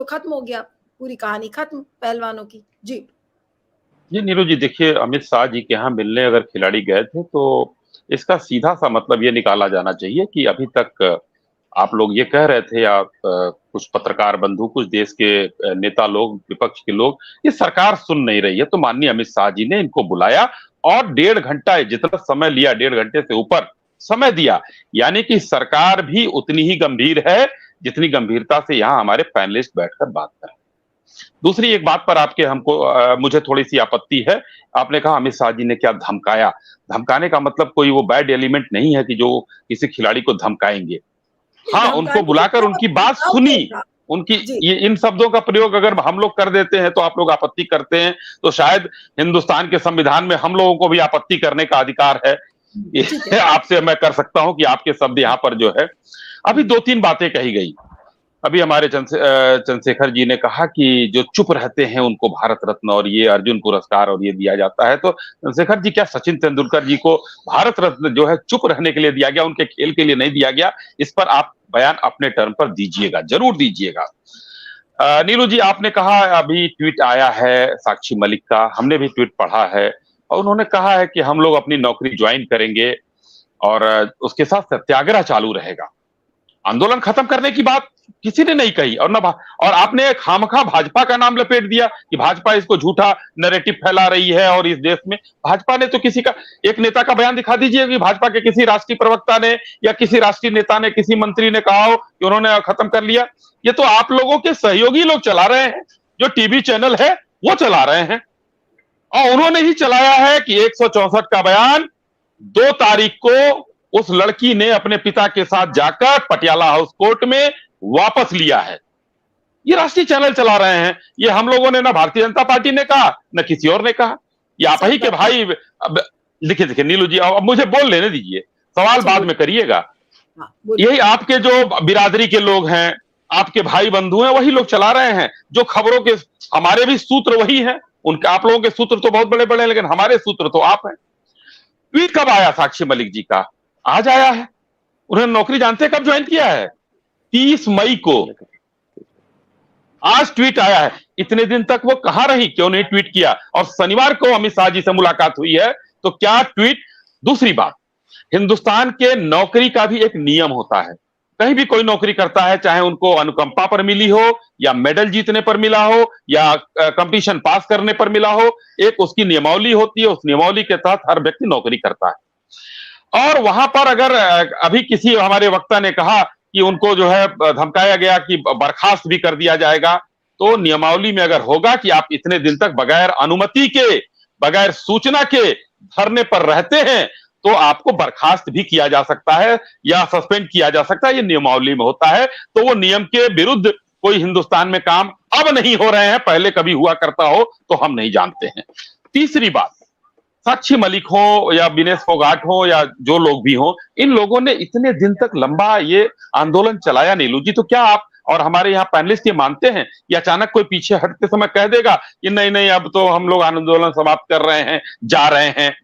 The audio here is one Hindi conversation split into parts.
खत्म हो गया, पूरी कहानी खत्म पहलवानों की। जी। जी नीरू जी, देखिए अमित शाह जी के यहाँ मिलने अगर खिलाड़ी गए थे तो इसका सीधा सा मतलब ये निकाला जाना चाहिए कि अभी तक आप लोग ये कह रहे थे, या कुछ पत्रकार बंधु, कुछ देश के नेता लोग, विपक्ष के लोग, ये सरकार सुन नहीं रही है, तो माननीय अमित शाह जी ने इनको बुलाया और 1.5 घंटा, जितना समय लिया, 1.5 घंटे से ऊपर समय दिया। यानी कि सरकार भी उतनी ही गंभीर है जितनी गंभीरता से यहाँ हमारे पैनलिस्ट बैठकर बात कर रहे हैं। दूसरी एक बात पर आपके हमको मुझे थोड़ी सी आपत्ति है। आपने कहा अमित शाह जी ने क्या धमकाया। धमकाने का मतलब कोई वो बैड एलिमेंट नहीं है कि जो किसी खिलाड़ी को धमकाएंगे। हाँ, उनको धमकाने बुलाकर उनकी बात सुनी, का उनकी जी। ये इन शब्दों का प्रयोग अगर हम लोग कर देते हैं तो आप लोग आपत्ति करते हैं, तो शायद हिंदुस्तान के संविधान में हम लोगों को भी आपत्ति करने का अधिकार है। ठीक है। आपसे मैं कर सकता हूं कि आपके शब्द यहाँ पर जो है, अभी 2-3 बातें कही गई। अभी हमारे चंद्रशेखर जी ने कहा कि जो चुप रहते हैं उनको भारत रत्न और ये अर्जुन पुरस्कार और ये दिया जाता है। तो चंद्रशेखर जी, क्या सचिन तेंदुलकर जी को भारत रत्न जो है चुप रहने के लिए दिया गया, उनके खेल के लिए नहीं दिया गया? इस पर आप बयान अपने टर्म पर दीजिएगा, जरूर दीजिएगा। नीलू जी, आपने कहा अभी ट्वीट आया है साक्षी मलिक का, हमने भी ट्वीट पढ़ा है, और उन्होंने कहा है कि हम लोग अपनी नौकरी ज्वाइन करेंगे और उसके साथ सत्याग्रह चालू रहेगा। आंदोलन खत्म करने की बात किसी ने नहीं कही, और ना और आपने खामखा भाजपा का नाम लपेट दिया कि भाजपा इसको झूठा नैरेटिव फैला रही है। और इस देश में भाजपा ने तो किसी का, एक नेता का बयान दिखा दीजिए कि भाजपा के किसी राष्ट्रीय प्रवक्ता ने या किसी राष्ट्रीय नेता ने, किसी मंत्री ने कहा हो कि उन्होंने खत्म कर लिया। ये तो आप लोगों के सहयोगी लोग चला रहे हैं, जो टीवी चैनल है वो चला रहे हैं, और उन्होंने ही चलाया है कि 164 का बयान 2 तारीख को उस लड़की ने अपने पिता के साथ जाकर पटियाला हाउस कोर्ट में वापस लिया है। ये राष्ट्रीय चैनल चला रहे हैं। ये हम लोगों ने, ना भारतीय जनता पार्टी ने कहा, न किसी और ने कहा। ये आप ही के भाई। अब देखिए देखिए नीलू जी, अब मुझे बोल लेने दीजिए, सवाल बाद में करिएगा। यही आपके जो बिरादरी के लोग हैं, आपके भाई बंधु हैं, वही लोग चला रहे हैं। जो खबरों के, हमारे भी सूत्र वही है, उनके, आप लोगों के सूत्र तो बहुत बड़े बड़े हैं, लेकिन हमारे सूत्र तो आप हैं। ट्वीट कब आया साक्षी मलिक जी का? आज आया है। उन्होंने नौकरी जानते कब ज्वाइन किया है? 30 मई को। आज ट्वीट आया है। इतने दिन तक वो कहां रही, क्यों नहीं ट्वीट किया? और शनिवार को अमित शाह जी से मुलाकात हुई है, तो क्या ट्वीट? दूसरी बात, हिंदुस्तान के नौकरी का भी एक नियम होता है। कहीं भी कोई नौकरी करता है, चाहे उनको अनुकंपा पर मिली हो, या मेडल जीतने पर मिला हो, या कंपटीशन पास करने पर मिला हो, एक उसकी नियमावली होती है। उस नियमावली के तहत हर व्यक्ति नौकरी करता है। और वहां पर अगर अभी किसी हमारे वक्ता ने कहा कि उनको जो है धमकाया गया कि बर्खास्त भी कर दिया जाएगा, तो नियमावली में अगर होगा कि आप इतने दिन तक बगैर अनुमति के, बगैर सूचना के धरने पर रहते हैं, तो आपको बर्खास्त भी किया जा सकता है या सस्पेंड किया जा सकता है। ये नियमावली में होता है। तो वो नियम के विरुद्ध कोई हिंदुस्तान में काम अब नहीं हो रहे हैं, पहले कभी हुआ करता हो तो हम नहीं जानते हैं। तीसरी बात, साक्षी मलिक हो या विनेश फोगाट हो या जो लोग भी हो, इन लोगों ने इतने दिन तक लंबा ये आंदोलन चलाया नीलू जी, तो क्या आप और हमारे यहाँ पैनलिस्ट ये मानते हैं कि अचानक कोई पीछे हटते समय कह देगा कि नहीं नहीं, अब तो हम लोग आंदोलन समाप्त कर रहे हैं, जा रहे हैं?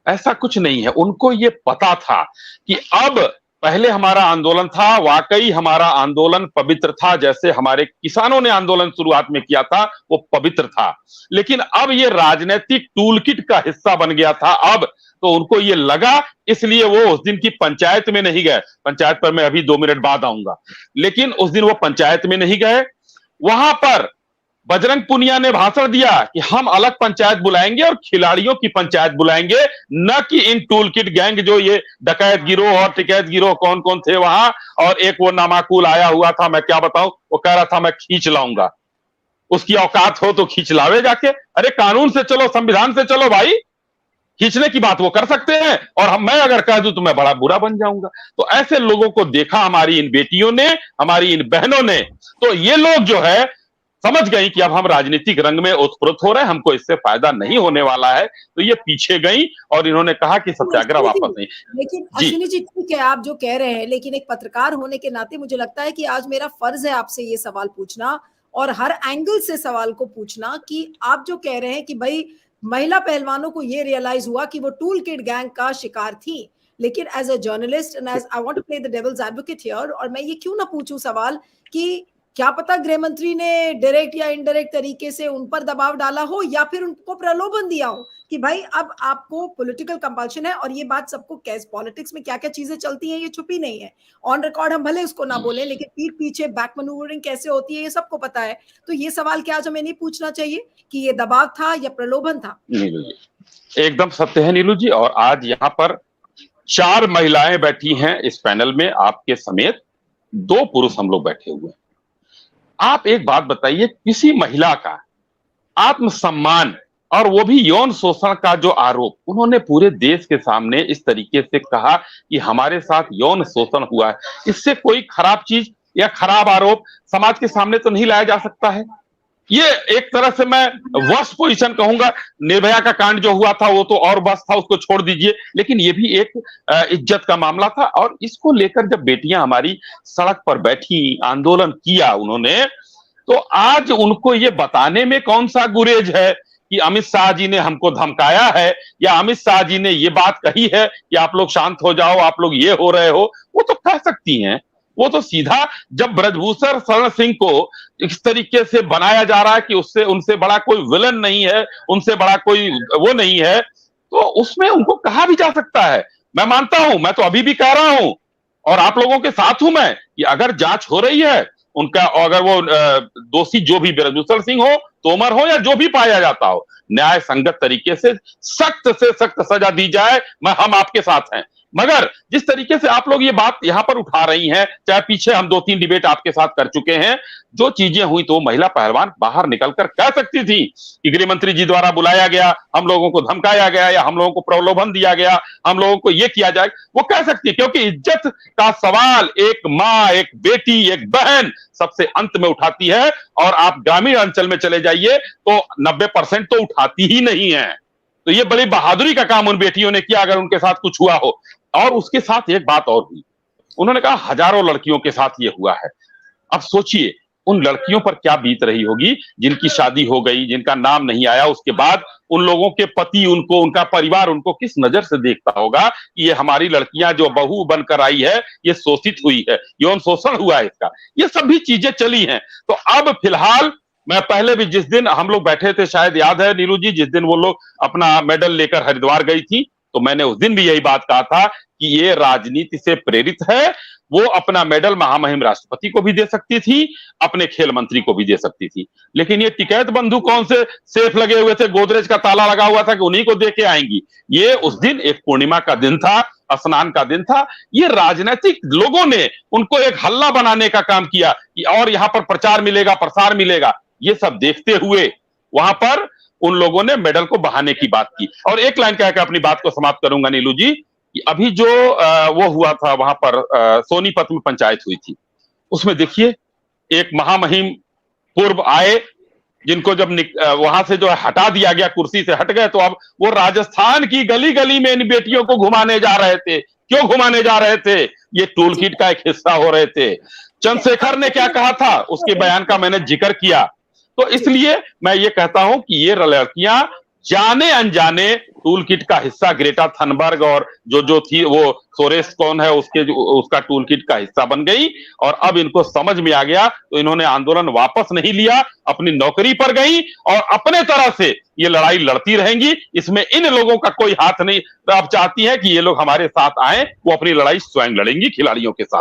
ऐसा कुछ नहीं है। उनको ये पता था कि अब, पहले हमारा आंदोलन था, वाकई हमारा आंदोलन पवित्र था, जैसे हमारे किसानों ने आंदोलन शुरुआत में किया था वो पवित्र था। लेकिन अब ये राजनीतिक टूलकिट का हिस्सा बन गया था। अब तो उनको ये लगा, इसलिए वो उस दिन की पंचायत में नहीं गए। पंचायत पर मैं अभी 2 मिनट बाद आऊंगा, लेकिन उस दिन वो पंचायत में नहीं गए। वहां पर बजरंग पुनिया ने भाषण दिया कि हम अलग पंचायत बुलाएंगे और खिलाड़ियों की पंचायत बुलाएंगे, न कि इन टूलकिट गैंग, जो ये डकैत गिरोह और टिकैत गिरोह कौन कौन थे वहां। और एक वो नामाकुल आया हुआ था, मैं क्या बताऊं, वो कह रहा था मैं खींच लाऊंगा। उसकी औकात हो तो खींच लावे जाके। अरे कानून से चलो, संविधान से चलो भाई। खींचने की बात वो कर सकते हैं, और मैं अगर कह दूं तो मैं बड़ा बुरा बन जाऊंगा। तो ऐसे लोगों को देखा हमारी इन बेटियों ने, हमारी इन बहनों ने, तो ये लोग जो है समझ गई कि अब हम राजनीतिक रंग में ओतप्रोत हो रहे हैं, हमको इससे फायदा नहीं होने वाला है। तो ये पीछे गई और इन्होंने कहा कि सत्याग्रह वापस नहीं। लेकिन जी अश्विनी जी, ठीक है आप जो कह रहे हैं, लेकिन एक पत्रकार होने के नाते मुझे लगता है कि आज मेरा फर्ज है आपसे ये सवाल पूछना, और हर एंगल से सवाल को पूछना, कि आप जो कह रहे हैं कि भाई महिला पहलवानों को ये रियलाइज हुआ कि वो टूल किट गैंग का शिकार थी, लेकिन as a journalist and as I want to play the devil's advocate here, और मैं ये क्यों ना पूछूं सवाल कि क्या पता गृह मंत्री ने डायरेक्ट या इनडायरेक्ट तरीके से उन पर दबाव डाला हो या फिर उनको प्रलोभन दिया हो कि भाई अब आपको पॉलिटिकल कंपल्शन है। और ये बात सबको, कैसे पॉलिटिक्स में क्या क्या चीजें चलती हैं ये छुपी नहीं है। ऑन रिकॉर्ड हम भले उसको ना बोले, लेकिन पीठ पीछे बैक मैन्यूवरिंग कैसे होती है ये सबको पता है। तो ये सवाल क्या आज हमें नहीं पूछना चाहिए कि ये दबाव था या प्रलोभन था? नीलू जी, एकदम सत्य है नीलू जी। और आज यहाँ पर 4 महिलाएं बैठी हैं इस पैनल में, आपके समेत 2 पुरुष हम लोग बैठे हुए हैं। आप एक बात बताइए, किसी महिला का आत्मसम्मान और वो भी यौन शोषण का जो आरोप उन्होंने पूरे देश के सामने इस तरीके से कहा कि हमारे साथ यौन शोषण हुआ है, इससे कोई खराब चीज या खराब आरोप समाज के सामने तो नहीं लाया जा सकता है। ये एक तरह से मैं वर्स्ट पोजीशन कहूंगा। निर्भया का कांड जो हुआ था वो तो और बस था, उसको छोड़ दीजिए, लेकिन ये भी एक इज्जत का मामला था। और इसको लेकर जब बेटियां हमारी सड़क पर बैठी, आंदोलन किया उन्होंने, तो आज उनको ये बताने में कौन सा गुरेज है कि अमित शाह जी ने हमको धमकाया है या अमित शाह जी ने ये बात कही है कि आप लोग शांत हो जाओ, आप लोग ये हो रहे हो। वो तो कह सकती हैं, वो तो सीधा जब ब्रजभूषण शरण सिंह को इस तरीके से बनाया जा रहा है कि उससे उनसे बड़ा कोई विलन नहीं है, उनसे बड़ा कोई वो नहीं है, तो उसमें उनको कहा भी जा सकता है। मैं मानता हूं, मैं तो अभी भी कह रहा हूं और आप लोगों के साथ हूं मैं, कि अगर जांच हो रही है उनका, अगर वो दोषी जो भी ब्रजभूषण सिंह हो, तोमर हो या जो भी पाया जाता हो, न्याय संगत तरीके से सख्त सजा दी जाए, हम आपके साथ हैं। मगर जिस तरीके से आप लोग ये बात यहां पर उठा रही हैं, चाहे पीछे हम 2-3 डिबेट आपके साथ कर चुके हैं, जो चीजें हुई तो महिला पहलवान बाहर निकलकर कह सकती थी कि गृह मंत्री जी द्वारा बुलाया गया, हम लोगों को धमकाया गया या हम लोगों को प्रलोभन दिया गया, हम लोगों को ये किया जाए, वो कह सकती है। क्योंकि इज्जत का सवाल एक माँ, एक बेटी, एक बहन सबसे अंत में उठाती है। और आप ग्रामीण अंचल में चले जाइए तो 90% तो उठाती ही नहीं है। तो ये बड़ी बहादुरी का काम उन बेटियों ने किया, अगर उनके साथ कुछ हुआ हो। और उसके साथ एक बात और हुई, उन्होंने कहा हजारों लड़कियों के साथ ये हुआ है। अब सोचिए उन लड़कियों पर क्या बीत रही होगी जिनकी शादी हो गई, जिनका नाम नहीं आया, उसके बाद उन लोगों के पति उनको, उनका परिवार उनको किस नजर से देखता होगा कि ये हमारी लड़कियां जो बहू बनकर आई है ये शोषित हुई है, यौन शोषण हुआ है इसका। ये सब भी चीजें चली हैं। तो अब फिलहाल मैं पहले भी, जिस दिन हम लोग बैठे थे, शायद याद है नीलू जी, जिस दिन वो लोग अपना मेडल लेकर हरिद्वार गई थी, तो मैंने उस दिन भी यही बात कहा था कि ये राजनीति से प्रेरित है। वो अपना मेडल महामहिम राष्ट्रपति को भी दे सकती थी, अपने खेल मंत्री को भी दे सकती थी, लेकिन ये टिकैत बंधु कौन से सेफ लगे हुए थे, गोदरेज का ताला लगा हुआ था कि उन्हीं को दे के आएंगी। ये उस दिन एक पूर्णिमा का दिन था, स्नान का दिन था। ये राजनीतिक लोगों ने उनको एक हल्ला बनाने का काम किया कि और यहां पर प्रचार मिलेगा, प्रसार मिलेगा। ये सब देखते हुए वहां पर उन लोगों ने मेडल को बहाने की बात की। और एक लाइन कह के अपनी बात को समाप्त करूंगा नीलू जी, कि अभी जो वो हुआ था वहां पर सोनीपत में पंचायत हुई थी, उसमें देखिए एक महामहिम पूर्व आए, जिनको जब वहां से जो है हटा दिया गया, कुर्सी से हट गए, तो अब वो राजस्थान की गली गली में इन बेटियों को घुमाने जा रहे थे। क्यों घुमाने जा रहे थे? ये टूल किट का एक हिस्सा हो रहे थे। चंद्रशेखर ने क्या कहा था उसके बयान का मैंने जिक्र किया। तो इसलिए मैं ये कहता हूं कि ये लड़कियां जाने अनजाने टूल किट का हिस्सा, ग्रेटा थनबर्ग और जो थी वो सोरेस कौन है उसका टूल किट का हिस्सा बन गई। और अब इनको समझ में आ गया, तो इन्होंने आंदोलन वापस नहीं लिया, अपनी नौकरी पर गई और अपने तरह से ये लड़ाई लड़ती रहेंगी। इसमें इन लोगों का कोई हाथ नहीं। अब चाहती है कि ये लोग हमारे साथ आए, वो अपनी लड़ाई स्वयं लड़ेंगी खिलाड़ियों के साथ।